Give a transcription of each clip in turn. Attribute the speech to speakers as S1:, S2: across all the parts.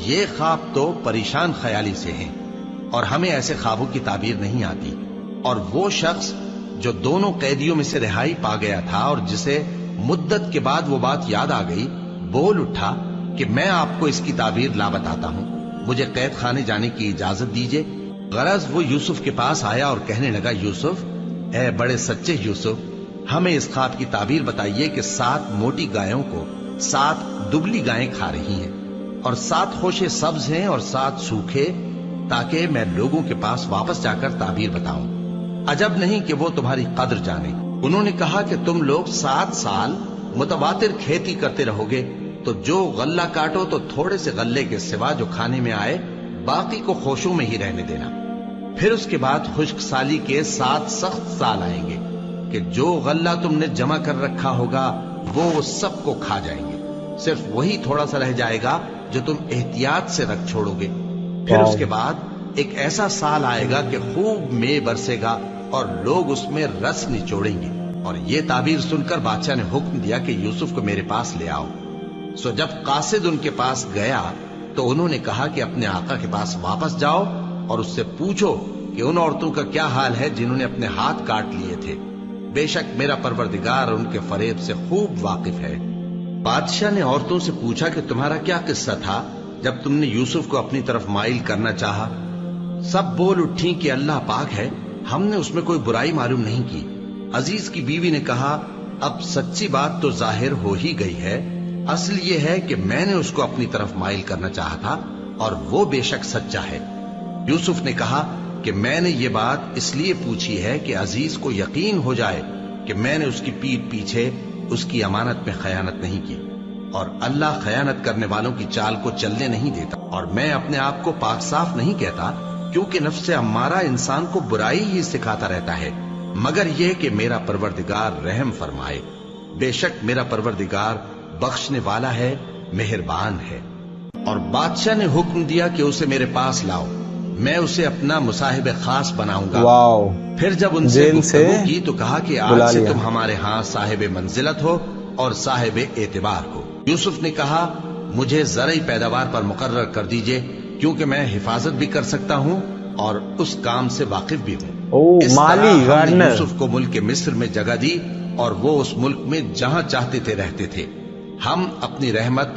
S1: یہ خواب تو پریشان خیالی سے ہیں اور ہمیں ایسے خوابوں کی تعبیر نہیں آتی. اور وہ شخص جو دونوں قیدیوں میں سے رہائی پا گیا تھا اور جسے مدت کے بعد وہ بات یاد آ گئی، بول اٹھا کہ میں آپ کو اس کی تعبیر لا بتاتا ہوں، مجھے قید خانے جانے کی اجازت دیجیے. غرض وہ یوسف کے پاس آیا اور کہنے لگا، یوسف، اے بڑے سچے یوسف، ہمیں اس خواب کی تعبیر بتائیے کہ 7 موٹی گایوں کو 7 دبلی گائیں کھا رہی ہیں اور 7 خوشے سبز ہیں اور 7 سوکھے، تاکہ میں لوگوں کے پاس واپس جا کر تعبیر بتاؤں. عجب نہیں کہ وہ تمہاری قدر جانے. انہوں نے کہا کہ تم لوگ 7 سال متواتر کھیتی کرتے رہو گے، تو جو غلہ کاٹو تو تھوڑے سے غلے کے سوا جو کھانے میں آئے باقی کو خوشوں میں ہی رہنے دینا. پھر اس کے بعد خشک سالی کے 7 سخت سال آئیں گے کہ جو غلہ تم نے جمع کر رکھا ہوگا وہ سب کو کھا جائیں گے، صرف وہی تھوڑا سا رہ جائے گا جو تم احتیاط سے رکھ چھوڑو گے. پھر اس کے بعد ایک ایسا سال آئے گا کہ خوب مے برسے گا اور لوگ اس میں رس نچوڑیں گے. اور یہ تعبیر سن کر بادشاہ نے حکم دیا کہ یوسف کو میرے پاس لے آؤ. سو جب قاصد ان کے پاس گیا تو انہوں نے کہا کہ اپنے آقا کے پاس واپس جاؤ اور اس سے پوچھو کہ ان عورتوں کا کیا حال ہے جنہوں نے اپنے ہاتھ کاٹ لیے تھے. بے شک میرا پروردگار ان کے فریب سے خوب واقف ہے. بادشاہ نے عورتوں سے پوچھا کہ تمہارا کیا قصہ تھا جب تم نے یوسف کو اپنی طرف مائل کرنا چاہا؟ سب بول اٹھیں کہ اللہ پاک ہے، ہم نے اس میں کوئی برائی معلوم نہیں کی. عزیز کی بیوی نے کہا، اب سچی بات تو ظاہر ہو ہی گئی ہے. اصل یہ ہے کہ میں نے اس کو اپنی طرف مائل کرنا چاہا تھا اور وہ بے شک سچا ہے. یوسف نے کہا کہ میں نے یہ بات اس لیے پوچھی ہے کہ عزیز کو یقین ہو جائے کہ میں نے اس کی پیٹھ پیچھے اس کی امانت میں خیانت نہیں کی، اور اللہ خیانت کرنے والوں کی چال کو چلنے نہیں دیتا. اور میں اپنے آپ کو پاک صاف نہیں کہتا، کیونکہ نفس امارہ انسان کو برائی ہی سکھاتا رہتا ہے، مگر یہ کہ میرا پروردگار رحم فرمائے. بے شک میرا پروردگار بخشنے والا ہے، مہربان ہے. اور بادشاہ نے حکم دیا کہ اسے میرے پاس لاؤ، میں اسے اپنا مصاحب خاص بناؤں گا.
S2: واو.
S1: پھر جب ان سے گفتگو کی تو کہا کہ آج سے تم ہمارے ہاں صاحب منزلت ہو اور صاحب اعتبار ہو. یوسف نے کہا، مجھے زرعی پیداوار پر مقرر کر دیجئے، کیونکہ میں حفاظت بھی کر سکتا ہوں اور اس کام سے واقف بھی ہوں. اس طرح ہم نے یوسف کو ملک مصر میں جگہ دی اور وہ اس ملک میں جہاں چاہتے تھے رہتے تھے. ہم اپنی رحمت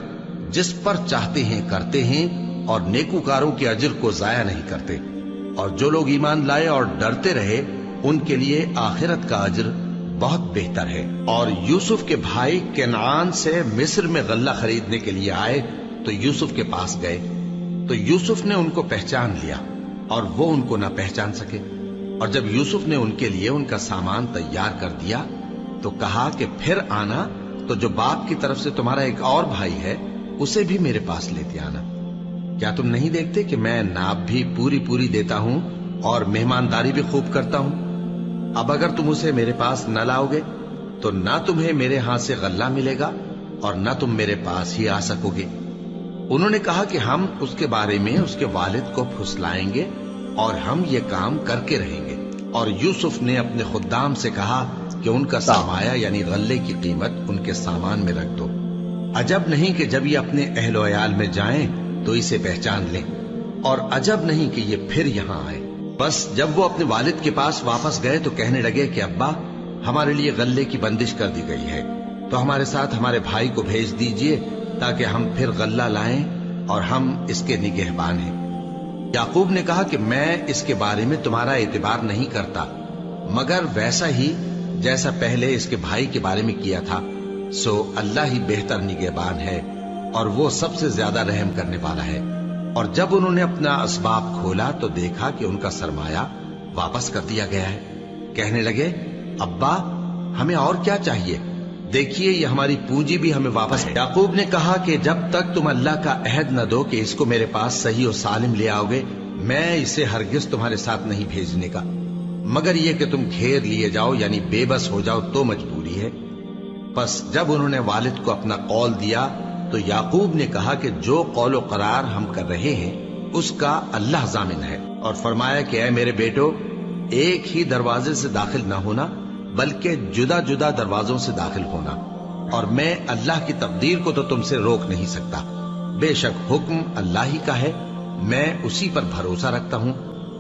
S1: جس پر چاہتے ہیں کرتے ہیں اور نیکوکاروں کے اجر کو ضائع نہیں کرتے. اور جو لوگ ایمان لائے اور ڈرتے رہے ان کے لیے آخرت کا اجر بہت بہتر ہے. اور یوسف کے بھائی کنعان سے مصر میں غلہ خریدنے کے لیے آئے تو یوسف کے پاس گئے تو یوسف نے ان کو پہچان لیا اور وہ ان کو نہ پہچان سکے. اور جب یوسف نے ان کے لیے ان کا سامان تیار کر دیا تو کہا کہ پھر آنا تو جو باپ کی طرف سے تمہارا ایک اور بھائی ہے اسے بھی میرے پاس لیتے آنا. کیا تم نہیں دیکھتے کہ میں ناب بھی پوری پوری دیتا ہوں اور مہمانداری بھی خوب کرتا ہوں؟ اب اگر تم اسے میرے پاس نہ لاؤ گے تو نہ تمہیں میرے ہاں سے غلہ ملے گا اور نہ تم میرے پاس ہی آ سکو گے. انہوں نے کہا کہ ہم اس کے بارے میں اس کے والد کو پھسلائیں گے اور ہم یہ کام کر کے رہیں گے. اور یوسف نے اپنے خدام سے کہا کہ ان کا سرمایہ یعنی غلے کی قیمت ان کے سامان میں رکھ دو. عجب نہیں کہ جب یہ اپنے اہل و عیال میں جائیں تو اسے پہچان لیں، اور عجب نہیں کہ یہ پھر یہاں آئے. بس جب وہ اپنے والد کے پاس واپس گئے تو کہنے لگے کہ ابا، ہمارے لیے غلے کی بندش کر دی گئی ہے، تو ہمارے ساتھ ہمارے بھائی کو بھیج دیجئے تاکہ ہم پھر غلہ لائیں اور ہم اس کے نگہبان ہیں. یعقوب نے کہا کہ میں اس کے بارے میں تمہارا اعتبار نہیں کرتا، مگر ویسا ہی جیسا پہلے اس کے بھائی کے بارے میں کیا تھا. سو اللہ ہی بہتر نگہبان ہے اور وہ سب سے زیادہ رحم کرنے والا ہے. اور جب انہوں نے اپنا اسباب کھولا تو دیکھا کہ ان کا سرمایہ واپس کر دیا گیا ہے. کہنے لگے، ابا ہمیں اور کیا چاہیے، دیکھیے یہ ہماری پونجی بھی ہمیں واپس ہے. یعقوب نے کہا کہ جب تک تم اللہ کا عہد نہ دو کہ اس کو میرے پاس صحیح و سالم لے آؤ گے، میں اسے ہرگز تمہارے ساتھ نہیں بھیجنے کا، مگر یہ کہ تم گھیر لیے جاؤ یعنی بے بس ہو جاؤ تو مجبوری ہے. پس جب انہوں نے والد کو اپنا قول دیا تو یعقوب نے کہا کہ جو قول و قرار ہم کر رہے ہیں اس کا اللہ ضامن ہے. اور فرمایا کہ اے میرے بیٹو، ایک ہی دروازے سے داخل نہ ہونا بلکہ جدا جدا دروازوں سے داخل ہونا، اور میں اللہ کی تقدیر کو تو تم سے روک نہیں سکتا، بے شک حکم اللہ ہی کا ہے، میں اسی پر بھروسہ رکھتا ہوں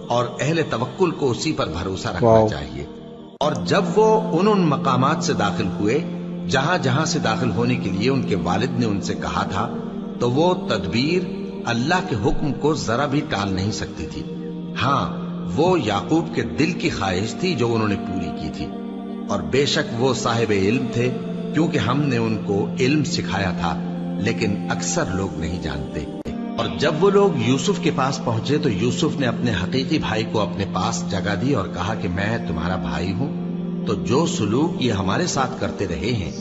S1: اور اہل توکل کو اسی پر بھروسہ رکھنا چاہیے۔ اور جب وہ ان مقامات سے داخل ہوئے جہاں جہاں سے داخل ہونے کے لیے ان کے والد نے ان سے کہا تھا، تو وہ تدبیر اللہ کے حکم کو ذرا بھی ٹال نہیں سکتی تھی۔ ہاں، وہ یعقوب کے دل کی خواہش تھی جو انہوں نے پوری کی تھی، اور بے شک وہ صاحب علم تھے، کیونکہ ہم نے ان کو علم سکھایا تھا، لیکن اکثر لوگ نہیں جانتے۔ اور جب وہ لوگ یوسف کے پاس پہنچے تو یوسف نے اپنے حقیقی بھائی کو اپنے پاس جگہ دی اور کہا کہ میں تمہارا بھائی ہوں، تو جو سلوک یہ ہمارے ساتھ کرتے رہے ہیں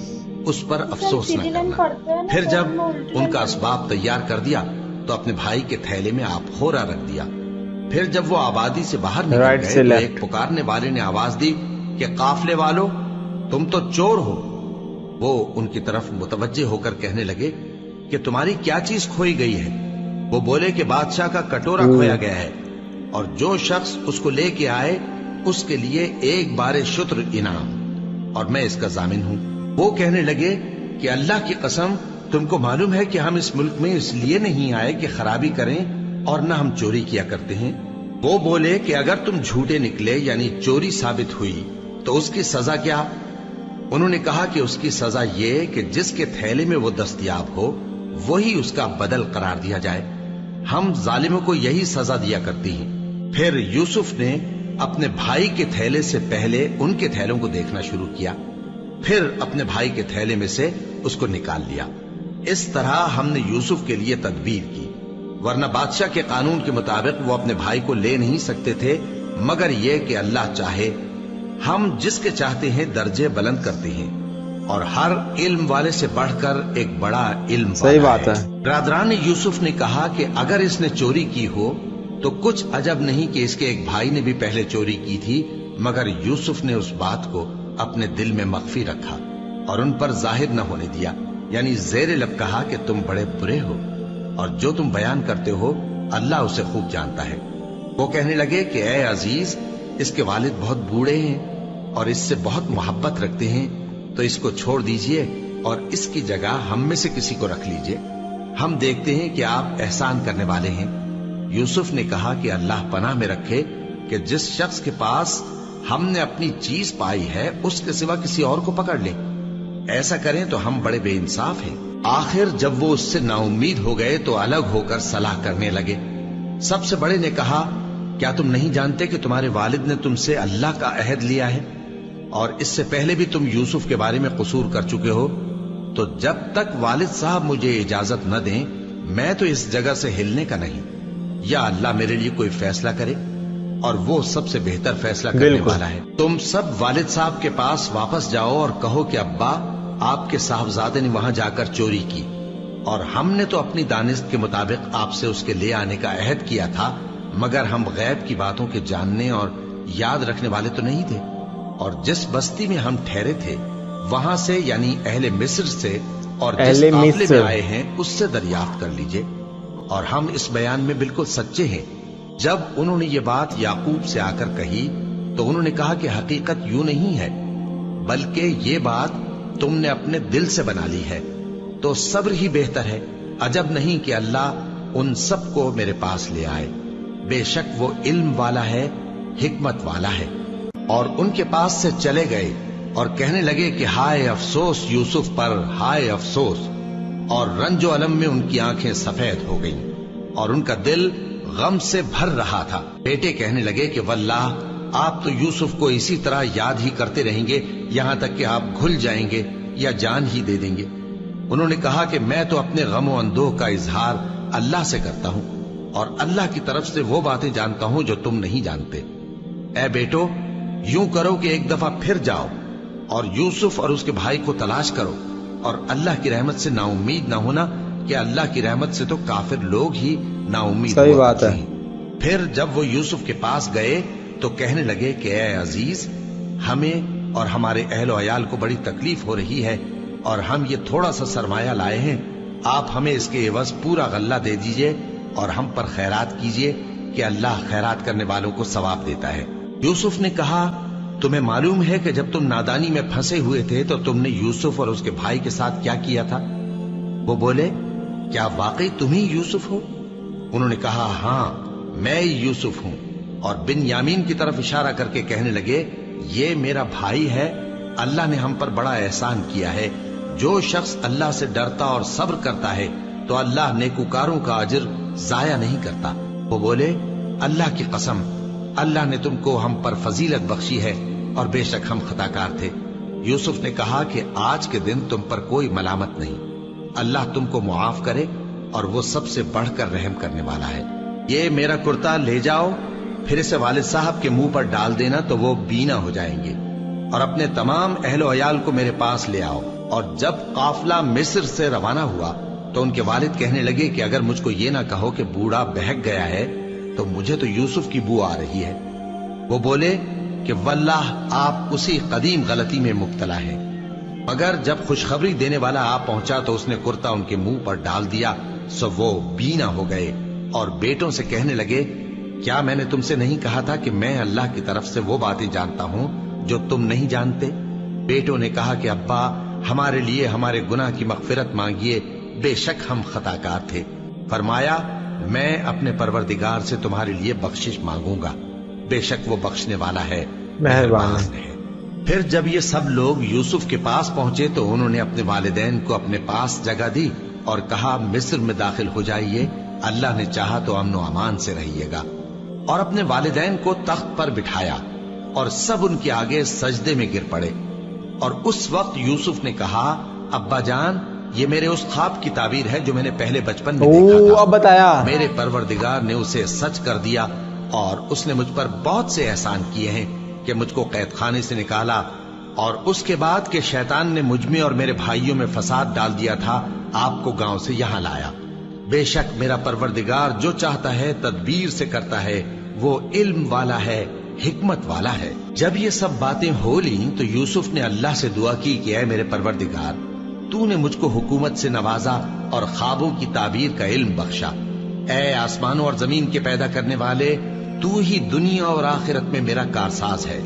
S1: اس پر افسوس نہ کرنا۔ پھر جب ان کا اسباب تیار کر دیا تو اپنے بھائی کے تھیلے میں آپ خورا رکھ دیا۔ پھر جب وہ آبادی سے باہر نکل گئے تو ایک پکارنے والے نے آواز دی کہ قافلے والو، تم تو چور ہو۔ وہ ان کی طرف متوجہ ہو کر کہنے لگے کہ تمہاری کیا چیز کھوئی گئی ہے؟ وہ بولے کہ بادشاہ کا کٹورا کھویا گیا ہے، اور جو شخص اس کو لے کے آئے اس کے لیے ایک بار شتر انعام، اور میں اس کا ضامن ہوں۔ وہ کہنے لگے کہ اللہ کی قسم، تم کو معلوم ہے کہ ہم اس ملک میں اس لیے نہیں آئے کہ خرابی کریں اور نہ ہم چوری کیا کرتے ہیں۔ وہ بولے کہ اگر تم جھوٹے نکلے یعنی چوری ثابت ہوئی تو اس کی سزا کیا؟ انہوں نے کہا کہ اس کی سزا یہ کہ جس کے تھیلے میں وہ دستیاب ہو وہی اس کا بدل قرار دیا جائے، ہم ظالموں کو یہی سزا دیا کرتی ہیں۔ پھر یوسف نے اپنے بھائی کے تھیلے سے پہلے ان کے تھیلوں کو دیکھنا شروع کیا، پھر اپنے بھائی کے تھیلے میں سے اس کو نکال لیا۔ اس طرح ہم نے یوسف کے لیے تدبیر کی، ورنہ بادشاہ کے قانون کے مطابق وہ اپنے بھائی کو لے نہیں سکتے تھے، مگر یہ کہ اللہ چاہے۔ ہم جس کے چاہتے ہیں درجے بلند کرتے ہیں، اور ہر علم والے سے بڑھ کر ایک بڑا علم
S2: صحیح بات ہے۔
S1: برادران یوسف نے کہا کہ اگر اس نے چوری کی ہو تو کچھ عجب نہیں کہ اس کے ایک بھائی نے بھی پہلے چوری کی تھی، مگر یوسف نے اس بات کو اپنے دل میں مخفی رکھا اور ان پر ظاہر نہ ہونے دیا، یعنی زیر لب کہا کہ تم بڑے برے ہو، اور جو تم بیان کرتے ہو اللہ اسے خوب جانتا ہے۔ وہ کہنے لگے کہ اے عزیز، اس کے والد بہت بوڑھے ہیں اور اس سے بہت محبت رکھتے ہیں، تو اس کو چھوڑ دیجئے اور اس کی جگہ ہم میں سے کسی کو رکھ لیجئے، ہم دیکھتے ہیں کہ آپ احسان کرنے والے ہیں۔ یوسف نے کہا کہ اللہ پناہ میں رکھے کہ جس شخص کے پاس ہم نے اپنی چیز پائی ہے اس کے سوا کسی اور کو پکڑ لیں، ایسا کریں تو ہم بڑے بے انصاف ہیں۔ آخر جب وہ اس سے نا امید ہو گئے تو الگ ہو کر صلاح کرنے لگے۔ سب سے بڑے نے کہا، کیا تم نہیں جانتے کہ تمہارے والد نے تم سے اللہ کا عہد لیا ہے، اور اس سے پہلے بھی تم یوسف کے بارے میں قصور کر چکے ہو؟ تو جب تک والد صاحب مجھے اجازت نہ دیں میں تو اس جگہ سے ہلنے کا نہیں، یا اللہ میرے لیے کوئی فیصلہ کرے، اور وہ سب سے بہتر فیصلہ کرنے والا ہے۔ تم سب والد صاحب کے پاس واپس جاؤ اور کہو کہ ابا، آپ کے صاحبزادے نے وہاں جا کر چوری کی، اور ہم نے تو اپنی دانست کے مطابق آپ سے اس کے لے آنے کا عہد کیا تھا، مگر ہم غیب کی باتوں کے جاننے اور یاد رکھنے والے تو نہیں تھے، اور جس بستی میں ہم ٹھہرے تھے وہاں سے یعنی اہل مصر سے اور جس قافلے میں آئے ہیں اس سے دریافت کر لیجئے، اور ہم اس بیان میں بالکل سچے ہیں۔ جب انہوں نے یہ بات یعقوب سے آ کر کہی تو انہوں نے کہا کہ حقیقت یوں نہیں ہے، بلکہ یہ بات تم نے اپنے دل سے بنا لی ہے، تو صبر ہی بہتر ہے۔ عجب نہیں کہ اللہ ان سب کو میرے پاس لے آئے، بے شک وہ علم والا ہے، حکمت والا ہے۔ اور ان کے پاس سے چلے گئے اور کہنے لگے کہ ہائے افسوس یوسف پر، ہائے افسوس، اور رنج و الم میں ان کی آنکھیں سفید ہو گئیں اور ان کا دل غم سے بھر رہا تھا۔ بیٹے کہنے لگے کہ واللہ آپ تو یوسف کو اسی طرح یاد ہی کرتے رہیں گے یہاں تک کہ آپ گھل جائیں گے یا جان ہی دے دیں گے۔ انہوں نے کہا کہ میں تو اپنے غم و اندوہ کا اظہار اللہ سے کرتا ہوں، اور اللہ کی طرف سے وہ باتیں جانتا ہوں جو تم نہیں جانتے۔ اے بیٹو، یوں کرو کہ ایک دفعہ پھر جاؤ اور یوسف اور اس کے بھائی کو تلاش کرو، اور اللہ کی رحمت سے نا امید نہ ہونا کہ اللہ کی رحمت سے تو کافر لوگ ہی نا امید
S2: صحیح بات ہے۔
S1: پھر جب وہ یوسف کے پاس گئے تو کہنے لگے کہ اے عزیز، ہمیں اور ہمارے اہل و عیال کو بڑی تکلیف ہو رہی ہے، اور ہم یہ تھوڑا سا سرمایہ لائے ہیں، آپ ہمیں اس کے عوض پورا غلہ دے دیجئے اور ہم پر خیرات کیجئے کہ اللہ خیرات کرنے والوں کو ثواب دیتا ہے۔ یوسف نے کہا، تمہیں معلوم ہے کہ جب تم نادانی میں پھنسے ہوئے تھے تو تم نے یوسف اور اس کے بھائی کے ساتھ کیا کیا تھا؟ وہ بولے، کیا واقعی تم ہی یوسف ہو؟ انہوں نے کہا ہاں میں یوسف ہوں، اور بن یامین کی طرف اشارہ کر کے کہنے لگے یہ میرا بھائی ہے، اللہ نے ہم پر بڑا احسان کیا ہے، جو شخص اللہ سے ڈرتا اور صبر کرتا ہے تو اللہ نیکوکاروں کا اجر ضائع نہیں کرتا۔ وہ بولے اللہ کی قسم اللہ نے تم کو ہم پر فضیلت بخشی ہے اور بے شک ہم خطا کار تھے۔ یوسف نے کہا کہ آج کے دن تم پر کوئی ملامت نہیں، اللہ تم کو معاف کرے اور وہ سب سے بڑھ کر رحم کرنے والا ہے۔ یہ میرا کرتا لے جاؤ، پھر اسے والد صاحب کے منہ پر ڈال دینا تو وہ بینا ہو جائیں گے، اور اپنے تمام اہل و عیال کو میرے پاس لے آؤ۔ اور جب قافلہ مصر سے روانہ ہوا تو ان کے والد کہنے لگے کہ اگر مجھ کو یہ نہ کہو کہ بوڑھا بہک گیا ہے تو مجھے تو یوسف کی بو آ رہی ہے۔ وہ بولے کہ واللہ آپ اسی قدیم غلطی میں مبتلا ہیں۔ مگر جب خوشخبری دینے والا آپ پہنچا تو اس نے کرتا ان کے منہ پر ڈال دیا، سو وہ بینا ہو گئے اور بیٹوں سے کہنے لگے کیا میں نے تم سے نہیں کہا تھا کہ میں اللہ کی طرف سے وہ باتیں جانتا ہوں جو تم نہیں جانتے؟ بیٹوں نے کہا کہ ابا ہمارے لیے ہمارے گناہ کی مغفرت مانگیے، بے شک ہم خطا کار تھے۔ فرمایا میں اپنے پروردگار سے تمہارے لیے بخشش مانگوں گا، بے شک وہ بخشنے والا ہے،
S2: مہربان
S1: ہے۔ پھر جب یہ سب لوگ یوسف کے پاس پہنچے تو انہوں نے اپنے والدین کو اپنے پاس جگہ دی اور کہا مصر میں داخل ہو جائیے، اللہ نے چاہا تو امن و امان سے رہیے گا۔ اور اپنے والدین کو تخت پر بٹھایا اور سب ان کے آگے سجدے میں گر پڑے۔ اور اس وقت یوسف نے کہا ابا جان یہ میرے اس خواب کی تعبیر ہے جو میں نے پہلے بچپن میں دیکھا تھا،
S2: اب بتایا
S1: میرے پروردگار نے اسے سچ کر دیا اور اس نے مجھ پر بہت سے احسان کیے ہیں کہ مجھ کو قید خانے سے نکالا، اور اس کے بعد کہ شیطان نے مجھ میں اور میرے بھائیوں میں فساد ڈال دیا تھا آپ کو گاؤں سے یہاں لایا۔ بے شک میرا پروردگار جو چاہتا ہے تدبیر سے کرتا ہے، وہ علم والا ہے، حکمت والا ہے۔ جب یہ سب باتیں ہو لیں تو یوسف نے اللہ سے دعا کی کہ اے میرے پروردگار تو نے مجھ کو حکومت سے نوازا اور خوابوں کی تعبیر کا علم بخشا۔ اے آسمانوں اور زمین کے پیدا کرنے والے تو ہی دنیا اور آخرت میں میرا کارساز ہے،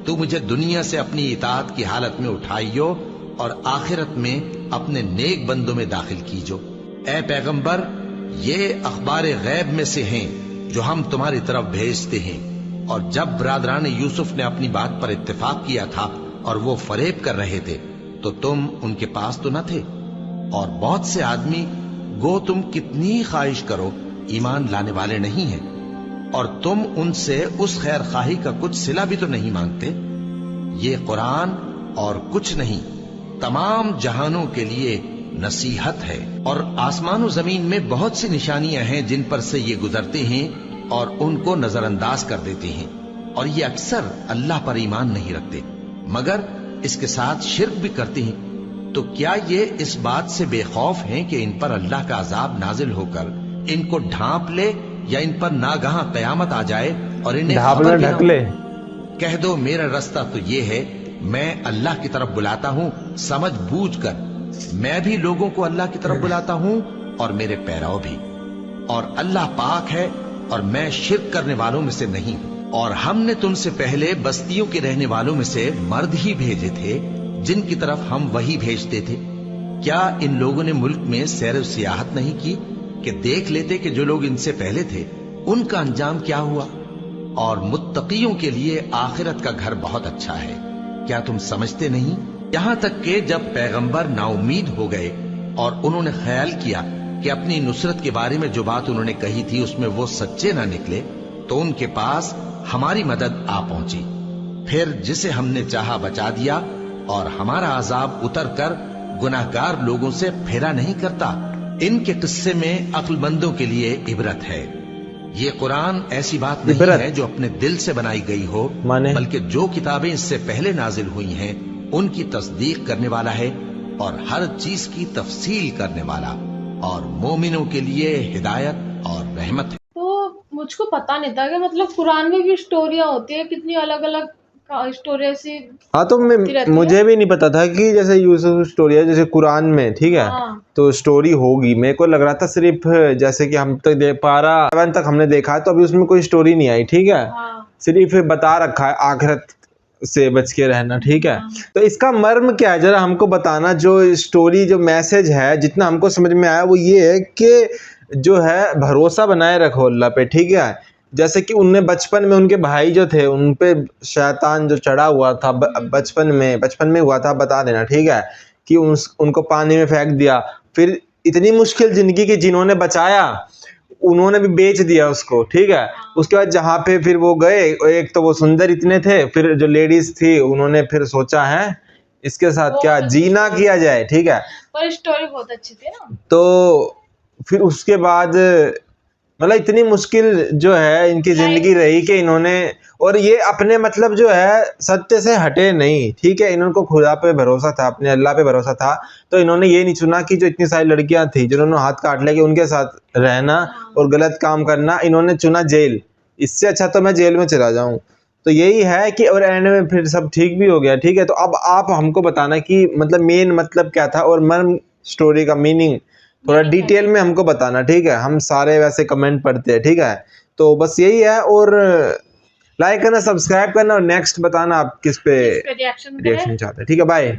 S1: تو مجھے دنیا سے اپنی اطاعت کی حالت میں اٹھائیو اور آخرت میں اپنے نیک بندوں میں داخل کیجو۔ اے پیغمبر یہ اخبار غیب میں سے ہیں جو ہم تمہاری طرف بھیجتے ہیں۔ اور جب برادران یوسف نے اپنی بات پر اتفاق کیا تھا اور وہ فریب کر رہے تھے تو تم ان کے پاس تو نہ تھے، اور بہت سے آدمی گو تم کتنی خواہش کرو ایمان لانے والے نہیں ہیں، اور تم ان سے اس خیر خواہی کا کچھ صلہ بھی تو نہیں مانگتے۔ یہ قرآن اور کچھ نہیں تمام جہانوں کے لیے نصیحت ہے، اور آسمان و زمین میں بہت سی نشانیاں ہیں جن پر سے یہ گزرتے ہیں اور ان کو نظر انداز کر دیتے ہیں، اور یہ اکثر اللہ پر ایمان نہیں رکھتے مگر اس کے ساتھ شرک بھی کرتے ہیں۔ تو کیا یہ اس بات سے بے خوف ہیں کہ ان پر اللہ کا عذاب نازل ہو کر ان کو ڈھانپ لے، یا ان پر ناگہاں قیامت آ جائے اور انہیں خبر بھی نہ ہو؟ کہہ دو میرا رستہ تو یہ ہے، میں اللہ کی طرف بلاتا ہوں سمجھ بوجھ کر، میں بھی لوگوں کو اللہ کی طرف بلاتا ہوں اور میرے پیراؤ بھی، اور اللہ پاک ہے اور میں شرک کرنے والوں میں سے نہیں ہوں۔ اور ہم نے تم سے پہلے بستیوں کے رہنے والوں میں سے مرد ہی بھیجے تھے جن کی طرف ہم وہی بھیجتے تھے۔ کیا ان لوگوں نے ملک میں سیر و سیاحت نہیں کی کہ دیکھ لیتے کہ جو لوگ ان سے پہلے تھے ان کا انجام کیا ہوا؟ اور متقیوں کے لیے آخرت کا گھر بہت اچھا ہے، کیا تم سمجھتے نہیں؟ یہاں تک کہ جب پیغمبر نا امید ہو گئے اور انہوں نے خیال کیا کہ اپنی نصرت کے بارے میں جو بات انہوں نے کہی تھی اس میں وہ سچے نہ نکلے، تو ان کے پاس ہماری مدد آ پہنچی، پھر جسے ہم نے چاہا بچا دیا، اور ہمارا عذاب اتر کر گناہگار لوگوں سے پھیرا نہیں کرتا۔ ان کے قصے میں عقل مندوں کے لیے عبرت ہے۔ یہ قرآن ایسی بات نہیں ہے جو اپنے دل سے بنائی گئی ہو، بلکہ جو کتابیں اس سے پہلے نازل ہوئی ہیں ان کی تصدیق کرنے والا ہے اور ہر چیز کی تفصیل کرنے والا، اور مومنوں کے لیے ہدایت اور رحمت ہے۔
S3: تو مجھ کو پتا نہیں تھا کہ مطلب قرآن میں بھی اسٹوریاں ہوتی ہیں، کتنی الگ الگ اسٹوری ایسی۔
S2: ہاں تو مجھے بھی نہیں پتا تھا کہ جیسے یوسف اسٹوری ہے جیسے قرآن میں، ٹھیک ہے تو اسٹوری ہوگی، میرے کو لگ رہا تھا صرف جیسے کہ ہم تک 7 تک ہم نے دیکھا ہے تو ابھی اس میں کوئی اسٹوری نہیں آئی، ٹھیک ہے، صرف بتا رکھا ہے آخرت سے بچ کے رہنا. ٹھیک ہے, تو اس کا مرم کیا ہے ذرا ہم کو بتانا. جو اسٹوری جو میسج ہے جتنا ہم کو سمجھ میں آیا وہ یہ ہے کہ جو ہے بھروسہ بنائے رکھو اللہ پہ. ٹھیک ہے, جیسے کہ ان نے بچپن میں ان کے بھائی جو تھے ان پہ شیطان جو چڑھا ہوا تھا بچپن میں ہوا تھا, بتا دینا. ٹھیک ہے, کہ ان کو پانی میں پھینک دیا. پھر اتنی مشکل زندگی کی جنہوں نے بچایا انہوں نے بھی بیچ دیا اس کو. ٹھیک ہے, اس کے بعد جہاں پہ پھر وہ گئے, ایک تو وہ سندر اتنے تھے, پھر جو لیڈیز تھی انہوں نے پھر سوچا ہے اس کے ساتھ کیا جینا کیا جائے. ٹھیک ہے,
S3: پر اسٹوری بہت اچھی تھی نا.
S2: تو پھر اس کے بعد مطلب اتنی مشکل جو ہے ان کی زندگی رہی کہ انہوں نے, اور یہ اپنے مطلب جو ہے ستیہ سے ہٹے نہیں. ٹھیک ہے, انہوں کو خدا پہ بھروسہ تھا, اپنے اللہ پہ بھروسہ تھا, تو انہوں نے یہ نہیں چنا کہ جو اتنی ساری لڑکیاں تھیں جنہوں نے ہاتھ کاٹ لے کہ ان کے ساتھ رہنا اور غلط کام کرنا. انہوں نے چنا جیل, اس سے اچھا تو میں جیل میں چلا جاؤں. تو یہی ہے کہ اور اینڈ میں پھر سب ٹھیک بھی ہو گیا. ٹھیک ہے, تو اب آپ ہم کو بتانا کہ مطلب مین مطلب کیا تھا اور مرم اسٹوری کا میننگ تھوڑا ڈیٹیل میں ہم کو بتانا. ٹھیک ہے, ہم سارے ویسے کمنٹ پڑھتے ہیں. ٹھیک ہے, تو بس یہی ہے, اور لائک کرنا, سبسکرائب کرنا, اور نیکسٹ بتانا آپ کس پہ
S3: ریئیکشن
S2: ریئیکشن چاہتے ہیں. ٹھیک ہے, بائے.